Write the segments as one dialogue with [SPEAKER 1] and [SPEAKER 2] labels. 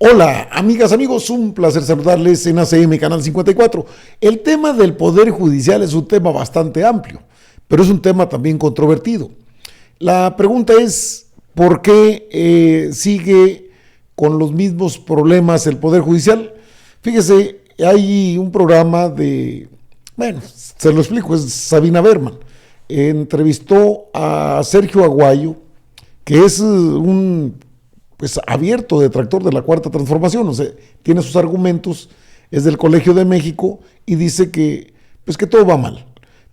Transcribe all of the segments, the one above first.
[SPEAKER 1] Hola, amigas, amigos, un placer saludarles en ACM Canal 54. El tema del Poder Judicial es un tema bastante amplio, pero es un tema también controvertido. La pregunta es, ¿por qué sigue con los mismos problemas el Poder Judicial? Fíjese, hay un programa se lo explico, es Sabina Berman. Entrevistó a Sergio Aguayo, que es un abierto detractor de la Cuarta Transformación, o sea, tiene sus argumentos, es del Colegio de México y dice que todo va mal.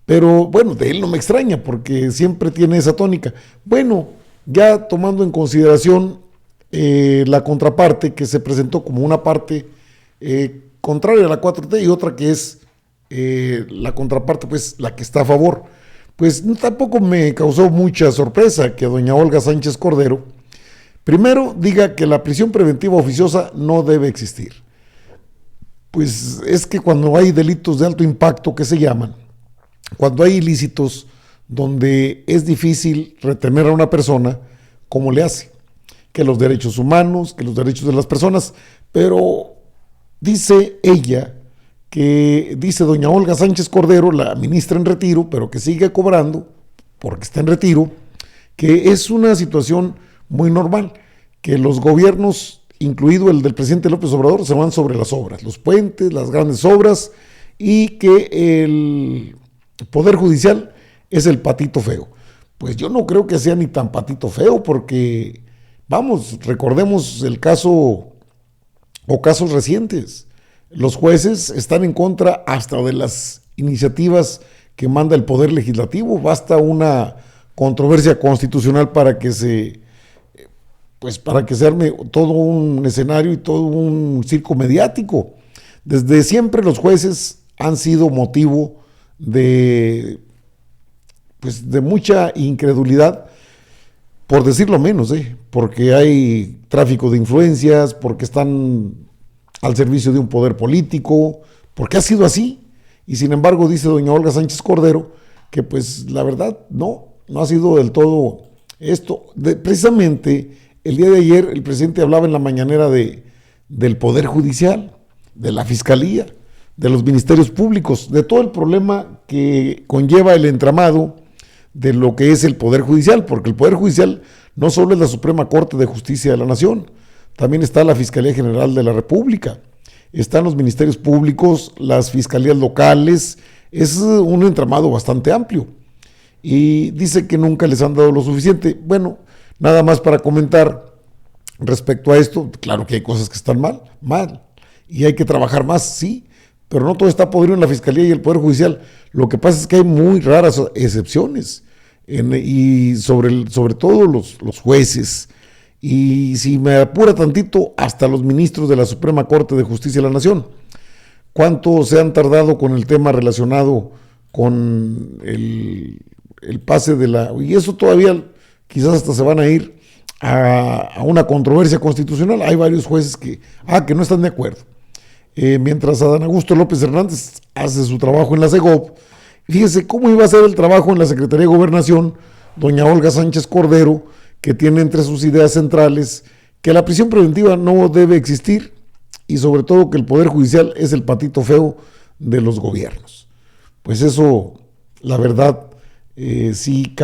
[SPEAKER 1] Pero bueno, de él no me extraña porque siempre tiene esa tónica. Bueno, ya tomando en consideración la contraparte que se presentó como una parte contraria a la 4T y otra que es la contraparte, la que está a favor, pues tampoco me causó mucha sorpresa que doña Olga Sánchez Cordero primero diga que la prisión preventiva oficiosa no debe existir. Pues es que cuando hay delitos de alto impacto que se llaman, cuando hay ilícitos donde es difícil retener a una persona, ¿cómo le hace? Que los derechos humanos, que los derechos de las personas, pero dice ella, dice doña Olga Sánchez Cordero, la ministra en retiro, pero que sigue cobrando porque está en retiro, que es una situación muy normal, que los gobiernos, incluido el del presidente López Obrador, se van sobre las obras, los puentes, las grandes obras, y que el Poder Judicial es el patito feo. Pues yo no creo que sea ni tan patito feo, porque, recordemos el caso o casos recientes. Los jueces están en contra hasta de las iniciativas que manda el Poder Legislativo. Basta una controversia constitucional para que se arme todo un escenario y todo un circo mediático. Desde siempre los jueces han sido motivo de mucha incredulidad, por decirlo menos, porque hay tráfico de influencias, porque están al servicio de un poder político, porque ha sido así. Y sin embargo, dice doña Olga Sánchez Cordero que la verdad no ha sido del todo esto. Precisamente el día de ayer el presidente hablaba en la mañanera del Poder Judicial, de la Fiscalía, de los ministerios públicos, de todo el problema que conlleva el entramado de lo que es el Poder Judicial, porque el Poder Judicial no solo es la Suprema Corte de Justicia de la Nación, también está la Fiscalía General de la República, están los ministerios públicos, las fiscalías locales, es un entramado bastante amplio. Y dice que nunca les han dado lo suficiente. Bueno, nada más para comentar respecto a esto, claro que hay cosas que están mal, y hay que trabajar más, sí, pero no todo está podrido en la Fiscalía y el Poder Judicial. Lo que pasa es que hay muy raras excepciones, y sobre todo los jueces, y si me apura tantito, hasta los ministros de la Suprema Corte de Justicia de la Nación. ¿Cuánto se han tardado con el tema relacionado con el pase y eso todavía quizás hasta se van a ir a una controversia constitucional? Hay varios jueces que no están de acuerdo. Mientras Adán Augusto López Hernández hace su trabajo en la Segov, fíjese cómo iba a ser el trabajo en la Secretaría de Gobernación doña Olga Sánchez Cordero, que tiene entre sus ideas centrales que la prisión preventiva no debe existir y sobre todo que el Poder Judicial es el patito feo de los gobiernos. Pues eso, la verdad, sí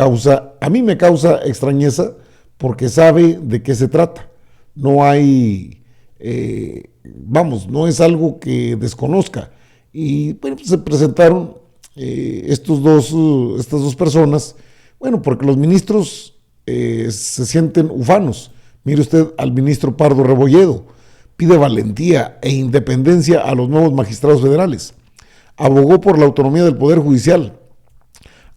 [SPEAKER 1] a mí me causa extrañeza porque sabe de qué se trata. No hay, no es algo que desconozca. Y bueno, se presentaron estas dos personas, porque los ministros se sienten ufanos. Mire usted al ministro Pardo Rebolledo, pide valentía e independencia a los nuevos magistrados federales. Abogó por la autonomía del Poder Judicial.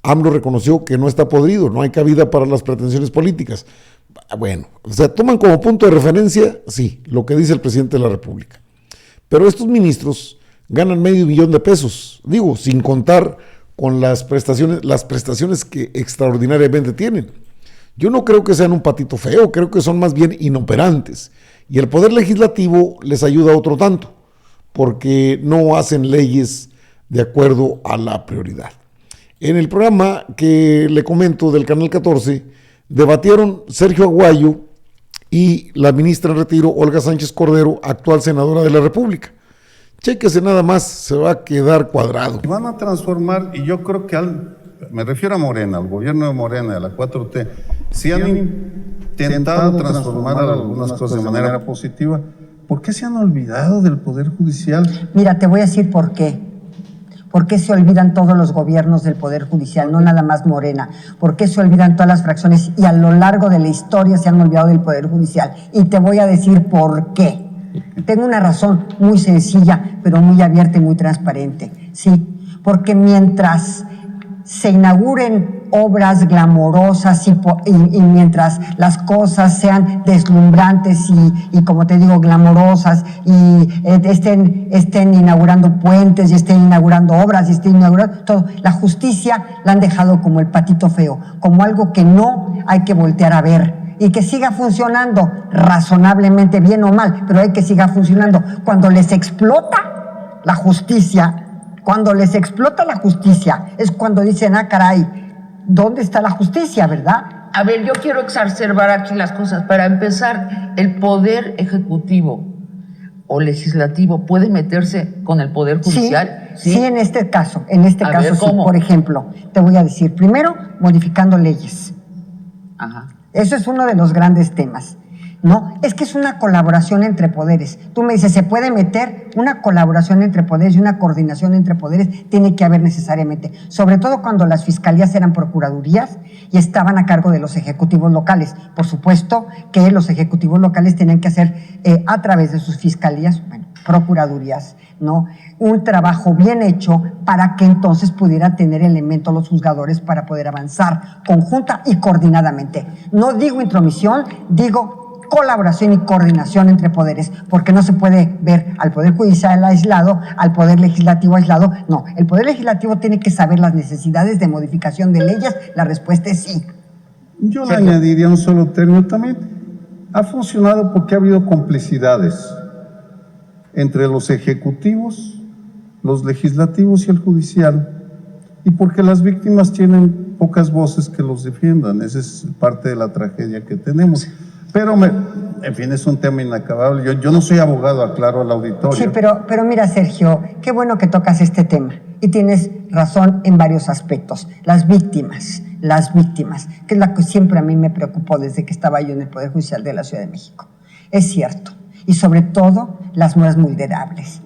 [SPEAKER 1] AMLO reconoció que no está podrido, no hay cabida para las pretensiones políticas. Toman como punto de referencia, sí, lo que dice el presidente de la República. Pero estos ministros ganan $500,000, sin contar con las prestaciones que extraordinariamente tienen. Yo no creo que sean un patito feo, creo que son más bien inoperantes. Y el Poder Legislativo les ayuda otro tanto, porque no hacen leyes de acuerdo a la prioridad. En el programa que le comento del Canal 14, debatieron Sergio Aguayo y la ministra en retiro, Olga Sánchez Cordero, actual senadora de la República. Chéquese nada más, se va a quedar cuadrado.
[SPEAKER 2] Van a transformar, y yo creo que me refiero a Morena, al gobierno de Morena, a la 4T, si han intentado transformar algunas cosas de manera positiva, ¿por qué se han olvidado del Poder Judicial?
[SPEAKER 3] Mira, te voy a decir por qué. ¿Por qué se olvidan todos los gobiernos del Poder Judicial, no nada más Morena? ¿Por qué se olvidan todas las fracciones y a lo largo de la historia se han olvidado del Poder Judicial? Y te voy a decir por qué. Tengo una razón muy sencilla, pero muy abierta y muy transparente. Sí, porque mientras se inauguren obras glamorosas y mientras las cosas sean deslumbrantes y como te digo, glamorosas y estén inaugurando puentes y estén inaugurando obras y estén inaugurando todo, la justicia la han dejado como el patito feo, como algo que no hay que voltear a ver y que siga funcionando razonablemente bien o mal, pero hay que siga funcionando. Cuando les explota la justicia, es cuando dicen, ah, caray, ¿dónde está la justicia, verdad?
[SPEAKER 4] A ver, yo quiero exacerbar aquí las cosas. Para empezar, el Poder Ejecutivo o Legislativo puede meterse con el Poder Judicial.
[SPEAKER 3] Sí, en este caso
[SPEAKER 4] ver,
[SPEAKER 3] sí. Por ejemplo, te voy a decir, primero, modificando leyes.
[SPEAKER 4] Ajá.
[SPEAKER 3] Eso es uno de los grandes temas, ¿no? Es que es una colaboración entre poderes. Tú me dices, ¿se puede meter una colaboración entre poderes y una coordinación entre poderes? Tiene que haber necesariamente, sobre todo cuando las fiscalías eran procuradurías y estaban a cargo de los ejecutivos locales. Por supuesto que los ejecutivos locales tienen que hacer a través de sus fiscalías, procuradurías, ¿no? Un trabajo bien hecho para que entonces pudieran tener elementos los juzgadores para poder avanzar conjunta y coordinadamente. No digo intromisión, digo colaboración y coordinación entre poderes, porque no se puede ver al Poder Judicial aislado, al Poder Legislativo aislado. No, el Poder Legislativo tiene que saber las necesidades de modificación de leyes. La respuesta es sí.
[SPEAKER 2] Yo le añadiría un solo término también. Ha funcionado porque ha habido complicidades entre los ejecutivos, los legislativos y el judicial, y porque las víctimas tienen pocas voces que los defiendan. Esa es parte de la tragedia que tenemos. Pero, en fin, es un tema inacabable. Yo no soy abogado, aclaro al auditorio.
[SPEAKER 3] Sí, pero mira, Sergio, qué bueno que tocas este tema. Y tienes razón en varios aspectos. Las víctimas, que es la que siempre a mí me preocupó desde que estaba yo en el Poder Judicial de la Ciudad de México. Es cierto. Y sobre todo, las más vulnerables,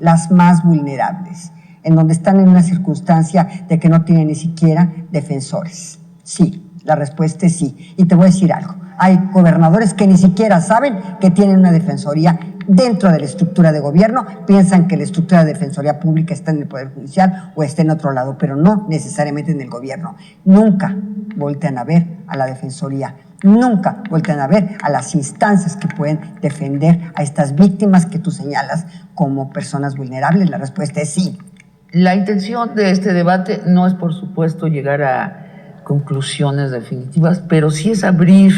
[SPEAKER 3] en donde están en una circunstancia de que no tienen ni siquiera defensores. Sí, la respuesta es sí. Y te voy a decir algo. Hay gobernadores que ni siquiera saben que tienen una defensoría dentro de la estructura de gobierno, piensan que la estructura de defensoría pública está en el Poder Judicial o está en otro lado, pero no necesariamente en el gobierno. Nunca voltean a ver a la defensoría, nunca voltean a ver a las instancias que pueden defender a estas víctimas que tú señalas como personas vulnerables. La respuesta es sí.
[SPEAKER 4] La intención de este debate no es, por supuesto, llegar a conclusiones definitivas, pero sí es abrir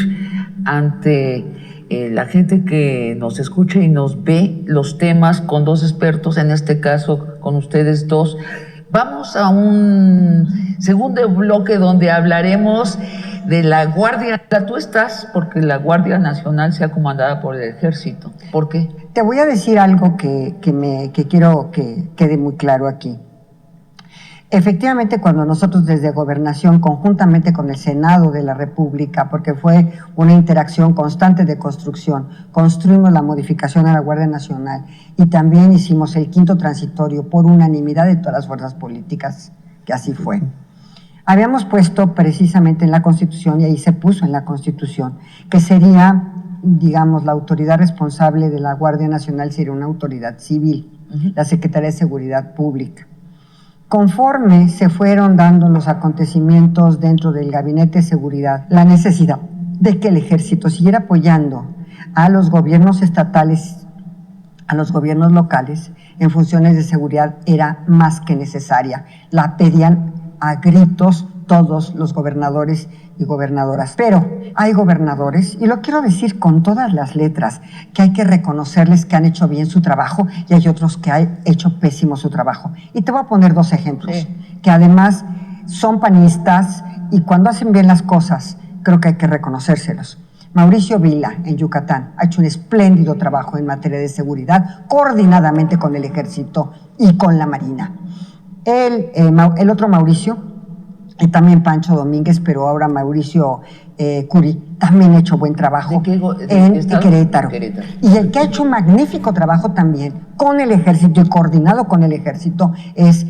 [SPEAKER 4] ante la gente que nos escucha y nos ve los temas con dos expertos, en este caso con ustedes dos. Vamos a un segundo bloque donde hablaremos de la Guardia. Tú estás porque la Guardia Nacional sea comandada por el Ejército. ¿Por qué?
[SPEAKER 3] Te voy a decir algo que quiero que quede muy claro aquí. Efectivamente, cuando nosotros desde Gobernación, conjuntamente con el Senado de la República, porque fue una interacción constante de construcción, construimos la modificación a la Guardia Nacional y también hicimos el quinto transitorio por unanimidad de todas las fuerzas políticas, que así fue. Habíamos puesto precisamente en la Constitución, y ahí se puso en la Constitución, que sería, digamos, la autoridad responsable de la Guardia Nacional sería una autoridad civil, la Secretaría de Seguridad Pública. Conforme se fueron dando los acontecimientos dentro del Gabinete de Seguridad, la necesidad de que el Ejército siguiera apoyando a los gobiernos estatales, a los gobiernos locales en funciones de seguridad era más que necesaria. La pedían a gritos todos los gobernadores y gobernadoras. Pero hay gobernadores, y lo quiero decir con todas las letras, que hay que reconocerles que han hecho bien su trabajo y hay otros que han hecho pésimo su trabajo. Y te voy a poner dos ejemplos, que además son panistas y cuando hacen bien las cosas, creo que hay que reconocérselos. Mauricio Vila, en Yucatán, ha hecho un espléndido trabajo en materia de seguridad, coordinadamente con el Ejército y con la Marina. El otro Mauricio, y también Pancho Domínguez, pero ahora Mauricio Curi, también ha hecho buen trabajo en Querétaro. Y el que ha hecho un magnífico trabajo también con el Ejército y coordinado con el Ejército es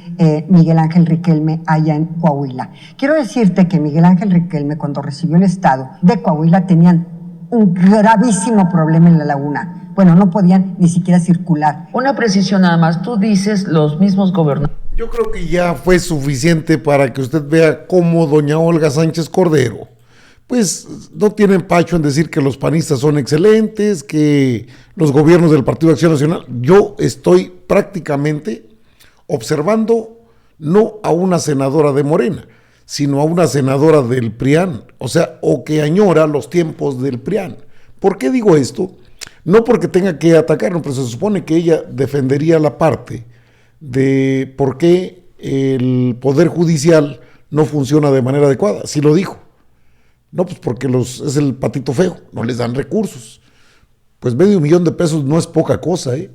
[SPEAKER 3] Miguel Ángel Riquelme allá en Coahuila. Quiero decirte que Miguel Ángel Riquelme, cuando recibió el estado de Coahuila, tenían un gravísimo problema en la laguna. Bueno, no podían ni siquiera circular.
[SPEAKER 4] Una precisión nada más, tú dices los mismos gobernadores.
[SPEAKER 1] Yo creo que ya fue suficiente para que usted vea cómo doña Olga Sánchez Cordero, pues no tiene empacho en decir que los panistas son excelentes, que los gobiernos del Partido de Acción Nacional. Yo estoy prácticamente observando no a una senadora de Morena, sino a una senadora del PRIAN, o que añora los tiempos del PRIAN. ¿Por qué digo esto? No porque tenga que atacarnos, pero se supone que ella defendería la parte de por qué el Poder Judicial no funciona de manera adecuada. Sí lo dijo. No, pues porque es el patito feo, no les dan recursos. Pues $500,000 no es poca cosa, ¿eh?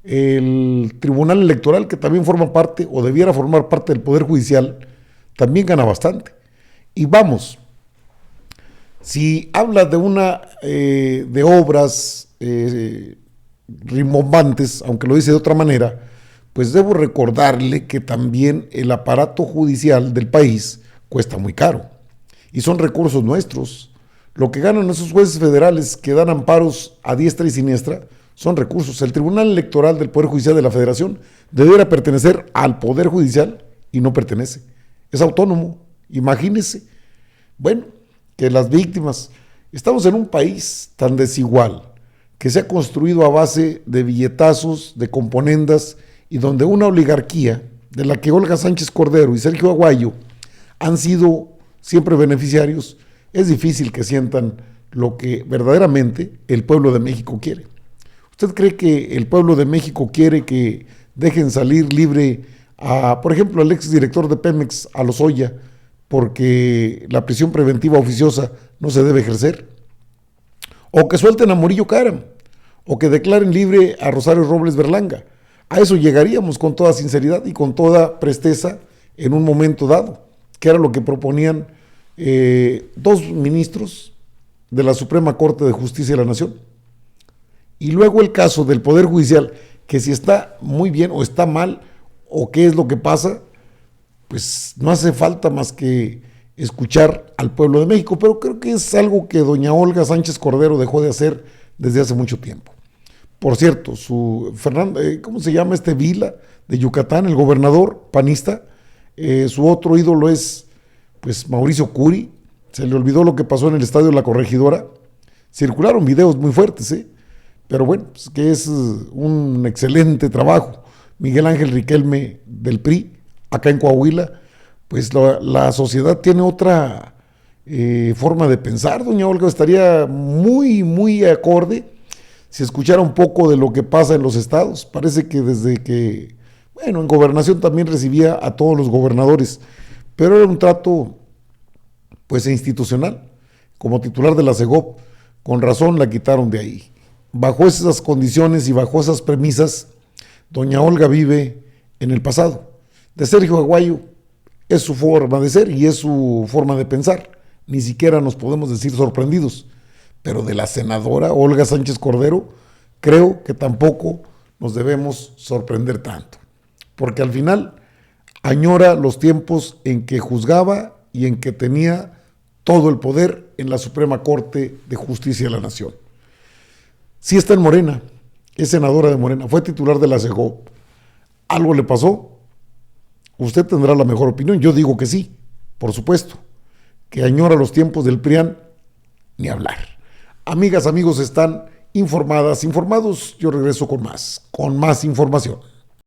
[SPEAKER 1] El Tribunal Electoral, que también forma parte, o debiera formar parte del Poder Judicial, también gana bastante. Y vamos, si habla de obras rimbombantes, aunque lo dice de otra manera, pues debo recordarle que también el aparato judicial del país cuesta muy caro. Y son recursos nuestros. Lo que ganan esos jueces federales que dan amparos a diestra y siniestra son recursos. El Tribunal Electoral del Poder Judicial de la Federación debiera pertenecer al Poder Judicial y no pertenece. Es autónomo, imagínese. Bueno, que las víctimas, estamos en un país tan desigual que se ha construido a base de billetazos, de componendas, y donde una oligarquía de la que Olga Sánchez Cordero y Sergio Aguayo han sido siempre beneficiarios, es difícil que sientan lo que verdaderamente el pueblo de México quiere. ¿Usted cree que el pueblo de México quiere que dejen salir libre por ejemplo, al exdirector de Pemex, a Lozoya, porque la prisión preventiva oficiosa no se debe ejercer? O que suelten a Murillo Karam, o que declaren libre a Rosario Robles Berlanga. A eso llegaríamos con toda sinceridad y con toda presteza en un momento dado, que era lo que proponían dos ministros de la Suprema Corte de Justicia de la Nación. Y luego el caso del Poder Judicial, que si está muy bien o está mal, o qué es lo que pasa, pues no hace falta más que escuchar al pueblo de México, pero creo que es algo que doña Olga Sánchez Cordero dejó de hacer desde hace mucho tiempo. Por cierto, ¿cómo se llama Vila de Yucatán, el gobernador panista? Su otro ídolo es pues Mauricio Curi. Se le olvidó lo que pasó en el estadio de La Corregidora. Circularon videos muy fuertes, pero bueno, pues que es un excelente trabajo. Miguel Ángel Riquelme del PRI, acá en Coahuila, pues la sociedad tiene otra forma de pensar. Doña Olga estaría muy, muy acorde si escuchara un poco de lo que pasa en los estados. Parece que desde que, bueno, en gobernación también recibía a todos los gobernadores, pero era un trato, pues, institucional. Como titular de la CEGOP, con razón la quitaron de ahí. Bajo esas condiciones y bajo esas premisas, doña Olga vive en el pasado. De Sergio Aguayo es su forma de ser y es su forma de pensar. Ni siquiera nos podemos decir sorprendidos. Pero de la senadora Olga Sánchez Cordero, creo que tampoco nos debemos sorprender tanto. Porque al final añora los tiempos en que juzgaba y en que tenía todo el poder en la Suprema Corte de Justicia de la Nación. Sí está en Morena, es senadora de Morena, fue titular de la CEGOP. ¿Algo le pasó? Usted tendrá la mejor opinión. Yo digo que sí, por supuesto. Que añora los tiempos del PRIAN, ni hablar. Amigas, amigos, están informados. Yo regreso con más información.